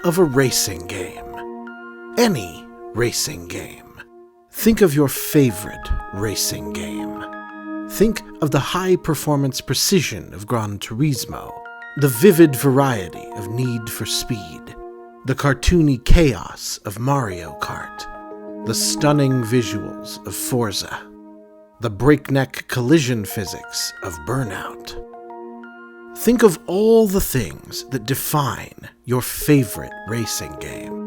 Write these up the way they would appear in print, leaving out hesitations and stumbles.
of a racing game. Any racing game. Think of your favorite racing game. Think of the high-performance precision of Gran Turismo, the vivid variety of Need for Speed, the cartoony chaos of Mario Kart, the stunning visuals of Forza, the breakneck collision physics of Burnout. Think of all the things that define your favorite racing game.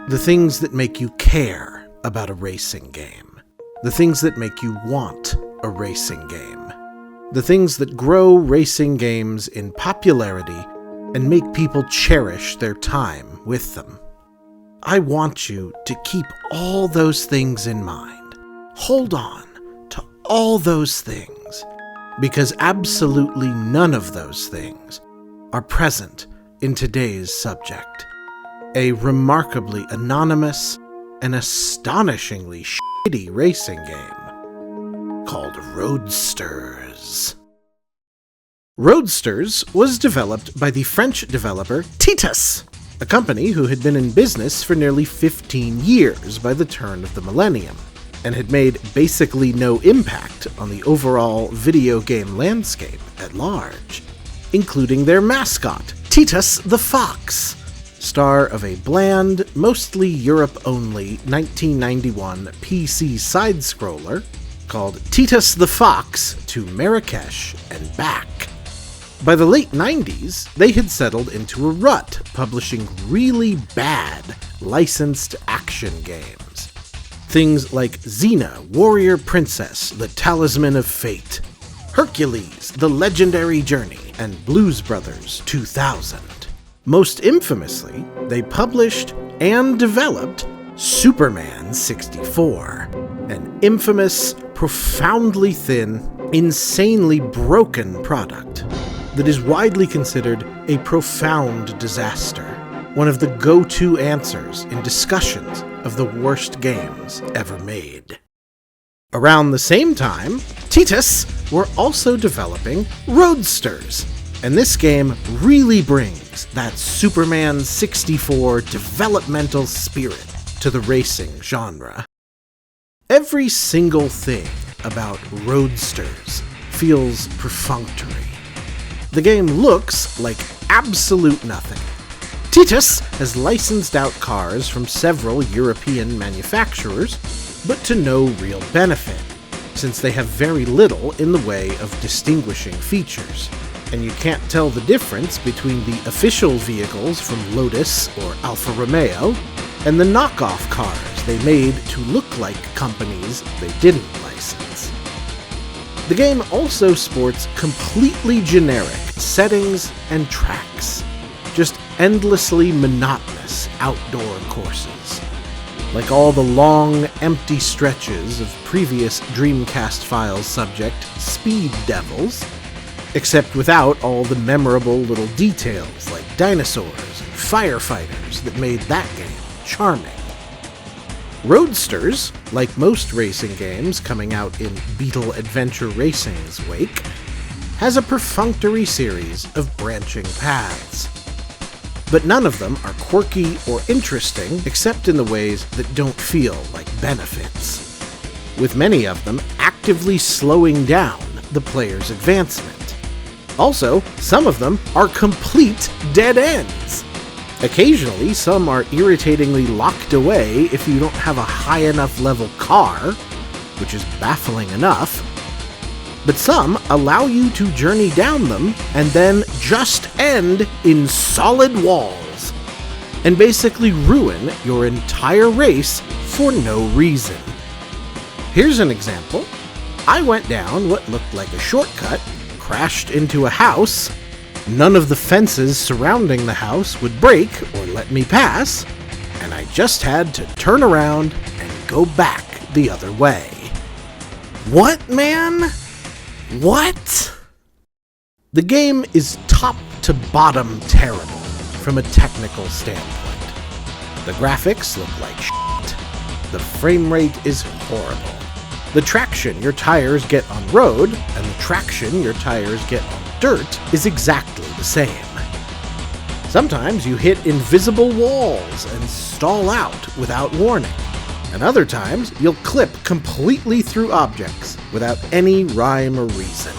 The things that make you care about a racing game. The things that make you want a racing game. The things that grow racing games in popularity and make people cherish their time with them. I want you to keep all those things in mind. Hold on to all those things, because absolutely none of those things are present in today's subject. A remarkably anonymous and astonishingly shitty racing game called Roadsters. Roadsters was developed by the French developer Titus, a company who had been in business for nearly 15 years by the turn of the millennium, and had made basically no impact on the overall video game landscape at large, including their mascot, Titus the Fox, star of a bland, mostly Europe-only 1991 PC side-scroller called Titus the Fox to Marrakesh and Back. By the late 90s, they had settled into a rut, publishing really bad, licensed action games. Things like Xena, Warrior Princess, The Talisman of Fate, Hercules, The Legendary Journey, and Blues Brothers 2000. Most infamously, they published and developed Superman 64, an infamous, profoundly thin, insanely broken product that is widely considered a profound disaster, one of the go-to answers in discussions of the worst games ever made. Around the same time, Titus were also developing Roadsters, and this game really brings that Superman 64 developmental spirit to the racing genre. Every single thing about Roadsters feels perfunctory. The game looks like absolute nothing. Titus has licensed out cars from several European manufacturers, but to no real benefit, since they have very little in the way of distinguishing features, and you can't tell the difference between the official vehicles from Lotus or Alfa Romeo and the knockoff cars they made to look like companies they didn't license. The game also sports completely generic settings and tracks, just endlessly monotonous outdoor courses, like all the long, empty stretches of previous Dreamcast Files subject Speed Devils, except without all the memorable little details like dinosaurs and firefighters that made that game charming. Roadsters, like most racing games coming out in Beetle Adventure Racing's wake, has a perfunctory series of branching paths. But none of them are quirky or interesting except in the ways that don't feel like benefits, with many of them actively slowing down the player's advancement. Also, some of them are complete dead ends. Occasionally, some are irritatingly locked away if you don't have a high enough level car, which is baffling enough. But some allow you to journey down them and then just end in solid walls, and basically ruin your entire race for no reason. Here's an example. I went down what looked like a shortcut, crashed into a house, none of the fences surrounding the house would break or let me pass, and I just had to turn around and go back the other way. What, man? What? The game is top to bottom terrible from a technical standpoint. The graphics look like shit. The frame rate is horrible. The traction your tires get on road and the traction your tires get on dirt is exactly the same. Sometimes you hit invisible walls and stall out without warning. And other times, you'll clip completely through objects without any rhyme or reason.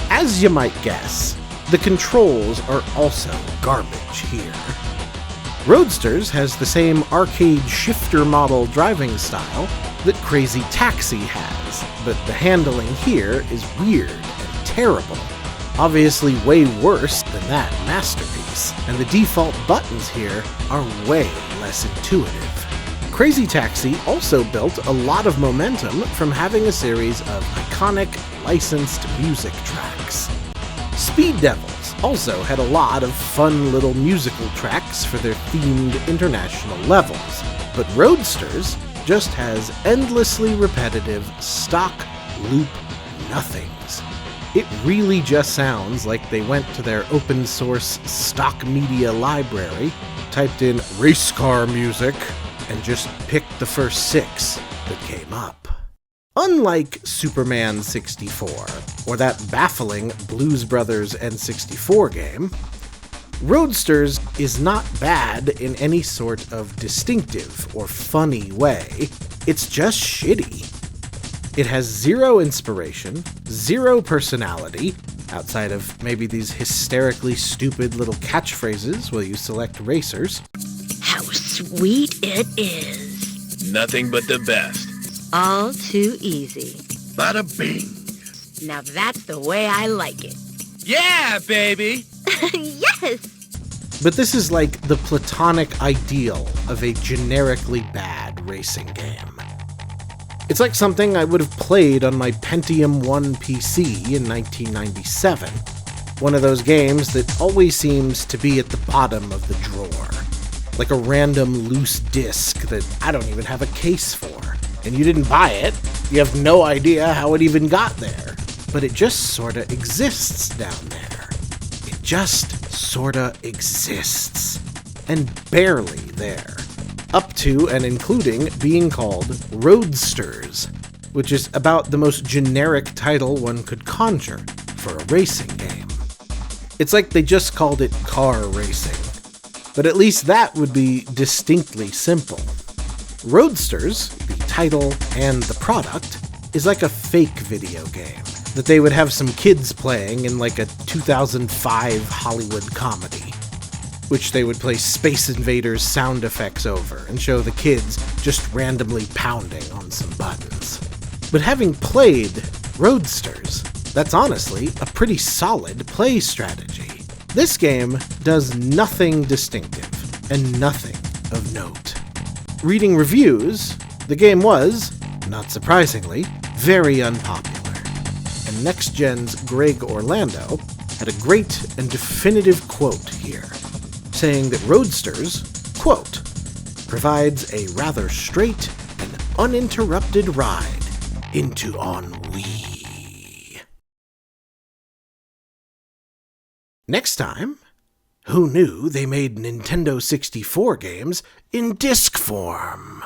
As you might guess, the controls are also garbage here. Roadsters has the same arcade shifter model driving style that Crazy Taxi has, but the handling here is weird and terrible. Obviously way worse than that masterpiece, and the default buttons here are way less intuitive. Crazy Taxi also built a lot of momentum from having a series of iconic, licensed music tracks. Speed Devils also had a lot of fun little musical tracks for their themed international levels, but Roadsters just has endlessly repetitive, stock loop nothings. It really just sounds like they went to their open source stock media library, typed in race car music, and just picked the first 6 that came up. Unlike Superman 64, or that baffling Blues Brothers N64 game, Roadsters is not bad in any sort of distinctive or funny way. It's just shitty. It has 0 inspiration, 0 personality, outside of maybe these hysterically stupid little catchphrases while you select racers. How sweet it is. Nothing but the best. All too easy. Bada bing. Now that's the way I like it. Yeah, baby! Yes! But this is like the platonic ideal of a generically bad racing game. It's like something I would have played on my Pentium 1 PC in 1997. One of those games that always seems to be at the bottom of the drawer. Like a random loose disc that I don't even have a case for. And you didn't buy it, you have no idea how it even got there. But it just sorta exists down there. It just sorta exists. And barely there. Up to and including being called Roadsters, which is about the most generic title one could conjure for a racing game. It's like they just called it car racing. But at least that would be distinctly simple. Roadsters, the title and the product, is like a fake video game that they would have some kids playing in like a 2005 Hollywood comedy, which they would play Space Invaders sound effects over and show the kids just randomly pounding on some buttons. But having played Roadsters, that's honestly a pretty solid play strategy. This game does nothing distinctive and nothing of note. Reading reviews, the game was, not surprisingly, very unpopular. And Next Gen's Greg Orlando had a great and definitive quote here, saying that Roadsters, quote, provides a rather straight and uninterrupted ride into ennui. Next time, who knew they made Nintendo 64 games in disc form?